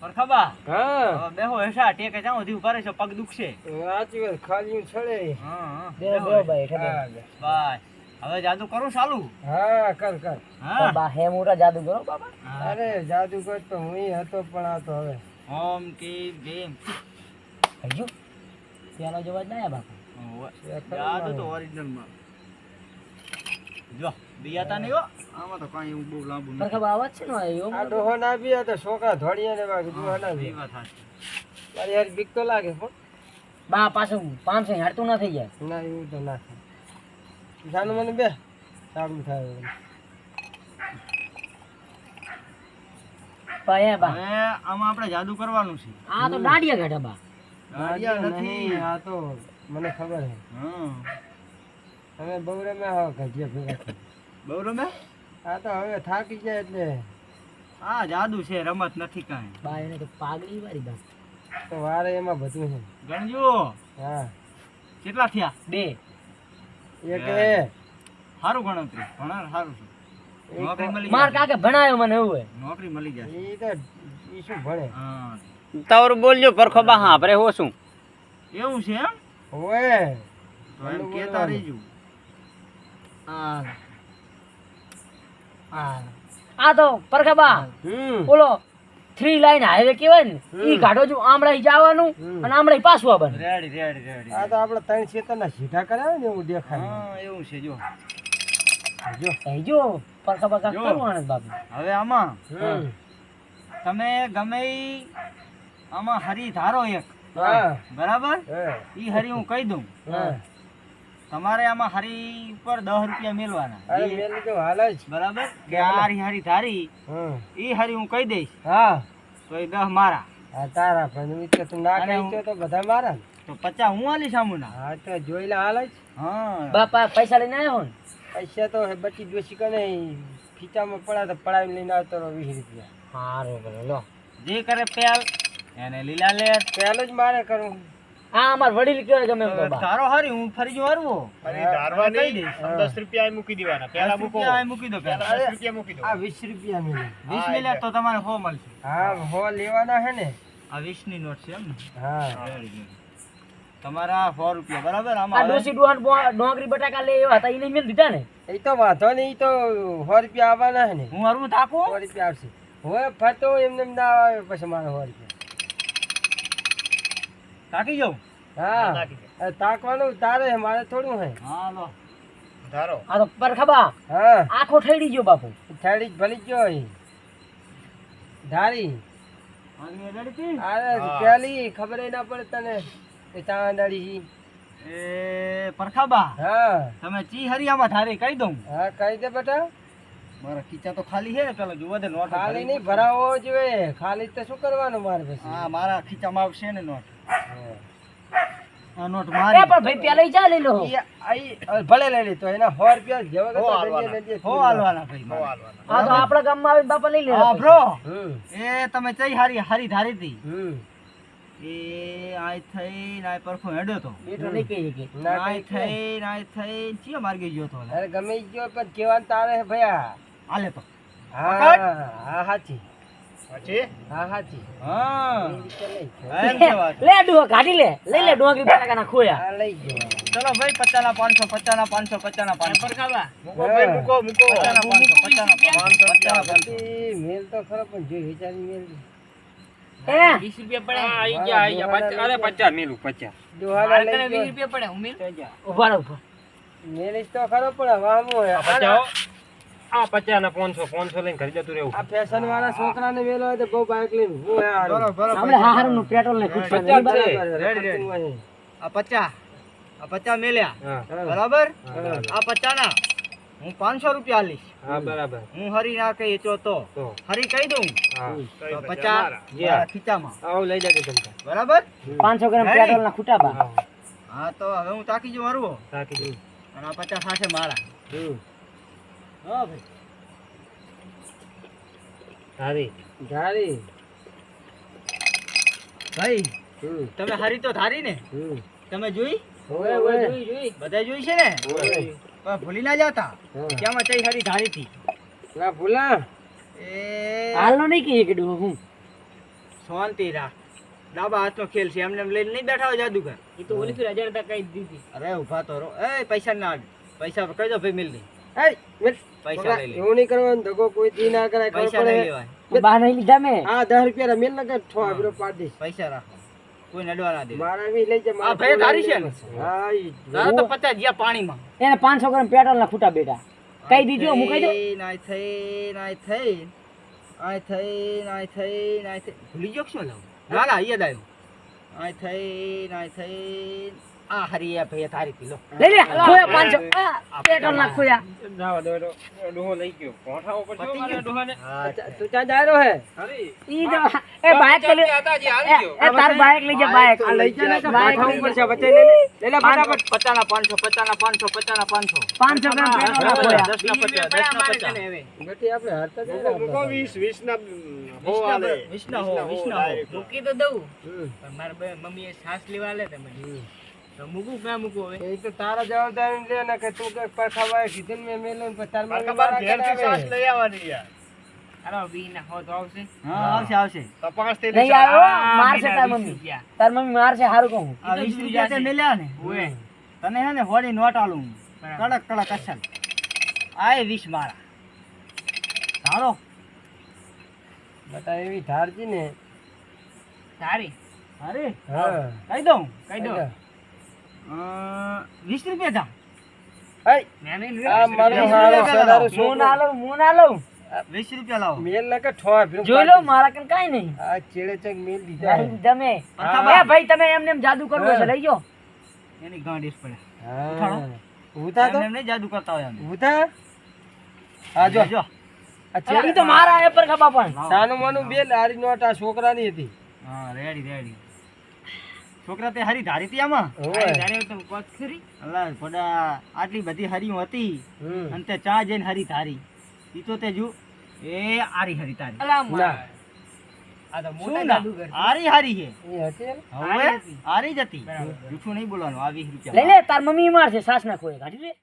પરખાબા હા બેહો હેઠા ટેકે જાઉં થી ઉભા રહેશો પગ દુખશે સાચી વાત ખાલી છડે હા બેહો ભાઈ હેઠે બસ હવે જાદુ કરું ચાલુ હા કર હા બા હે મોટા જાદુ કરો બાબા અરે જાદુગર તો હું હતો પણ આ તો હવે ઓમ કી ભીમ હજુ પેલો જવાજ ના બાપા જાદુ તો ઓરિજિનલ માં જો બિયાતા નહીં હો આમાં તો કાંઈ એવું બહુ લાંબુ નથી પરખા આવાજ છે ને એવો આ ડોહો ના બી તો છોકરા ધોળિયા ને બાકી ડોહો ના બી એ વાત સાચી. મારી યાર બીક તો લાગે હો બા પાછું 500 હાડતું ના થઈ જાય ના એવું તો ના થાય જાનું મને બે સારું થાય પાયા બા હવે આમાં આપણે જાદુ કરવાનું છે આ તો દાડિયા ઘટા બા દાડિયા નથી આ તો મને ખબર છે હા અમે બહુ રમ્યા ગઢિયા ભેગા થઈ બહુ રમે આ તો હવે થાકી જાય એટલે આ જાદુ છે રમત નથી કાંઈ બા એને તો પાગડી વાળી બા તો વારે એમાં બધું છે ગણજો હા કેટલા થયા 2 એક એ સારું ગણતરી ભણાર સારું છે નોકરી મળી માર જાય કાકે ભણાયો મને એવું હે નોકરી મળી જાય ઈ તો ઈ શું ભણે હા તાવર બોલજો પરખોબા હા આપણે હો શું એવું છે એમ ઓએ તો એમ કેતા રહીજો આ તો પરખા બા બોલો 3 લાઈન હાઈવે કહેવાય ને ઈ કાઢો જો આમળાઈ જવાનું અને આમળાઈ પાછું આવવાનું રેડી આ તો આપણે ત્રણ ક્ષેત્રના સીધા કરાવે ને એવું દેખાય હા એવું છે જો જો એ જો પરખા બા કાક જો. કરવાનું બાપુ હવે આમાં હમ. તમે ગમે ઈ આમાં હરી ધારો એક હા બરાબર હા ઈ હરી હું કહી દઉં હા તમારે આમાં હરી ઉપર 10 રૂપિયા મેળવાના અરે મેલી તો હાલ જ બરાબર કે આ હરી ધારી હમ. ઈ હરી હું કહી દઈશ હા તો એ 10 મારા આ તારા પણ ઈ તો તું ના અને કહી હું- તો બધા મારા ને. તો 50 હું આલી સામુના હા તો જોઈ લે હાલ જ હા બાપા પૈસા લઈને આવ્યો ને પૈસા તો બચી જોશી કને ખીચામાં પડ્યા તો પડાવી લઈને આવતો રહો 20 રૂપિયા હારું ભલે લો જે કરે પેલ એને લીલા લે પહેલું જ મારે કરું આ અમાર વડીલ કહેવાય ગમે એમ તો બા તારો હરી હું ફરી જો હરવો ધારવા કહી દઈશ હા. 10 રૂપિયા મૂકી દેવાના પેલા મૂકી દો પેલા અરે, 10 રૂપિયા મૂકી દો આ 20 રૂપિયા મેલી 20 મિલ્યા તો તમારે 100 મળશે હા હો લેવાના હે ને આ 20 ની નોટ છે એમ ને હા તમારા 100 રૂપિયા બરાબર આ આમાં હવે ડોસી ડોહાન ડોંગરી બટાકા લે એવા હતા ઈને મેલ દીધા ને એ તો વાંધો નહીં ઈ તો 100 રૂપિયા આવવાના હે ને હું હરવું થાકું 100 રૂપિયા આવશે હવે ફરતો એમને એમ ના આવે પછી મારે 100 રૂપિયા થાકી જાઉં હા આ તાકવાનું તારે હે, મારે થોડું હે હા લો ધારો આ તો પરખબા હા આખો ઠેડી ગયો બાપુ થાળી જ ભલી ગયો એ ધારી આની રેડી અરે પેલી ખબર ના પડે તને કે ચાંદાડી એ પરખાબા હા તમે ચી હરિયામાં ધારે કહી દઉં હા કહી દે બેટા મારા ખીચા તો ખાલી છે પેલા જોવા દે નોટ ખાલી નહીં ભરાવો જોઈએ ખાલી તો શું કરવાનું મારે પછી હા મારા ખીચામાં આવશે ને નોટ હા. આ નોટ એ મારી પણ ભાઈ પેલા ઈ ચા લઈ લો ઈ હવે ભલે લઈ લેતો એના 100 રૂપિયા જેવા હો કરતા હાલવાના. લઈ લે, હો હાલવાના ભાઈ મારે. આ તો આપણા ગામમાં આવીને બાપા લઈ હા લે બ્રો હમ એ તમે ચઈ હારી ધારી હતી હમ એ આય થઈ નાય પરખો હેડ્યો તો એ તો નહીં કહી કે ના નાય કઈ થઈ ચિયા માર્ગે ગયો તો અરે ગમે ઈ ગયો પણ કેવાનું તારે હે ભયા હાલે તો હા હા હાચી પછી હા હાચી હા એ રીતે લઈ એમ કેવાત લે ડુહો કાઢી લે લઈ લે ડોંગરી બટાકા ના ખોયા આ લઈ ગયો ચલો ભાઈ 50 ના 500 50 ના 500 50 ના 500 પરખાબા મૂકો ભાઈ, મૂકો, મૂકો 50 ના 500 50 ના 500 ઈ મેલ તો ખરો પણ જે વિચારી મેલ એ 20 રૂપિયા પડે અરે 50 દોહાના લઈ ગયો. રૂપિયા પડે હું મિલ ઉભા રહો ઉભા. મેલીશ તો ખરો પણ હવે આમ હોય. આ 50 ના 500 લઈને ઘરે જતું રહેવું આ ફેશન વાળા છોકરાને મેલો હોય તો બહુ બાઈક લઈને હું હે હારું. આપણે હાહારું નું પેટ્રોલ ને ખુરશી ને બરાબર, બરાબર. Ready, ready. હોય. આ 50 આ 50 મેલ્યા હા બરાબર હા. આ 50 ના હું 500 રૂપિયા આલીશ હા બરાબર હું હરી ના કહી તો તો હરી કહી દઉં હા તો 50 મારા ખીચામાં આવો લઈ જજો તમે બરાબર 500 ગ્રામ રેડી. પેટ્રોલ ના ખૂટા બા હા હા તો હવે હું તાકી જો હરવો તાકી દઉં અને આ 50 સાથે મારા હા ભાઈ સારી ધારી. ભાઈ હમ. તમે હરી તો ધારી ને હમ. તમે જોઈ હોય, હોય. બધા જોઈ છે ને હોય. પણ ભૂલી ના જતા હા. કે આમાં ચઈ હરી ધારી હતી ના ભૂલા એ હાલ નો નહીં કહીએ કે ડુહો હું શાંતિ રાખ. ડાબા હાથનો ખેલ છે, એમને એમ લઈને નહીં બેઠા હોય જાદુગર. એ તો ઓલી ફેર અજાણતા કહી દીધી. અરે ઊભા તો રહો. એ પૈસા ના આડ. પૈસા કહી દો ભાઈ મિલ દે. પૈસા લઈ લે. એવું નહીં કરવાનું દગો કોઈ દી ના કરાય ખબર પૈસા નહીં પડે લેવાય. બહાર નહીં લીધા મેં. હા 10 રૂપિયા રમેલ લગે ઠો આપડો પાડ દઈશ પૈસા રાખો. કોઈ નડવા ના દે. મારા બી લઈ જા આ ભાઈ તારી છે ને? હા ઈ તારા તો 50 જ્યાં પાણીમાં. એને 500 ગ્રામ પેટ્રોલ ના ખૂટા બેટા કહી દીધો હું કહી દઉં. નાય થઈ નાય થઈ આય થઈ નાય થઈ નાય થઈ ભૂલી ગયો કે શું લાવ? ના ના યાદ આવ્યું. આય થઈ નાય થઈ આ હરી ભાઈ તારી પીલો. લઈ લે ખોયા 500 આ પેટ્રોલ ના ખોયા. જાવા દો એનો ડોહો લઈ ગયો કોઠા ઉપર જો મારે ડોહાને તું ત્યાં જાય રહ્યો હે અરે ઈ જો એ બાઈક લઈ હતા જે આવી ગયો એ તાર બાઈક લઈ જા બાઈક. આ લઈ જા ને કે બાઈક પાછા લઈ ઉપર જા. છે વચ્ચે લઈ લે ફટાફટ 50 ના 500 50 ના 500 50 ના 500 500 ગ્રામ પેટ્રોલ ના ખોયા. 10 ના 50 10 ના 50 બેટી આપણે હારતા જ નહીં મુકો 20 ના હો આલે 20 ના હો 20 ના હો. મૂકી તો દઉં હમ. પણ મારા મમ્મીએ સાસ લેવા લે તમે તો મૂકું ક્યાં મૂકું હવે? એ તો તારા જવાબદારી લે ને કે તું કે પરખાવાય કીધું ને મેં મેલો ને તાર માં ખબર ઘેર થી સાસ લઈ આવવાની યાર હાલો બી ના હો તો આવશે. હા આવશે આવશે. તપાસ થી નહીં આવ્યો મારશે તાર મમ્મી. તાર મમ્મી મારશે હારું કહું. આ 20 રૂપિયા તે મેલ્યા ને ઓએ તને હે ને હોડી નોટ આલું કડક કડક અસલ. આય 20 મારા. હાલો બતા એવી ધારજી ને તારી અરે હા કહી દઉં કહી દો. 20 રૂપિયા થા. હઈ મેં નહીં આ લીધું. મારો હારો સદારો હું ના લઉં હું ના લઉં. 20 રૂપિયા લાવો. મેલ ના કે ઠો આપી જોઈ લો મારા કન કાઈ નહીં. આ ચેડે ચક મેલ દીધા હે. તમે એ ભાઈ તમે એમને એમ જાદુ કરવો છે લઈ જાઓ. એની ગાંડીસ પડે. હા ઉતા તો એમને એમ નહીં જાદુ કરતા હોય અમે. ઉતા આ જો જો આ ઈ ચેડે તો મારા એ પર ખબા પણ. સાનું માનું બે લારી નોટ આ છોકરાની હતી હા રેડી રેડી. છોકરા તે હરી ધારી તી આમાં. હોવે. તારે તો કોક ખરી. અલ્લા પડા આટલી બધી હરીઓ હતી હમ. અને તે ચા જઈને હરી ધારી. ઈ તો તે જો એ આરી હરી તારી. અલા ના. માર. આ તો મોટા શું ના? જાદુગર. આરી હારી છે. એ હતી ને? હવે હતી. આરી જ હતી. બરાબર. જૂઠું નહીં બોલવાનું. આ 20 લઈ રૂપિયા. લે તાર મમ્મી મારશે સાસ ના ખોય કાઢી લે.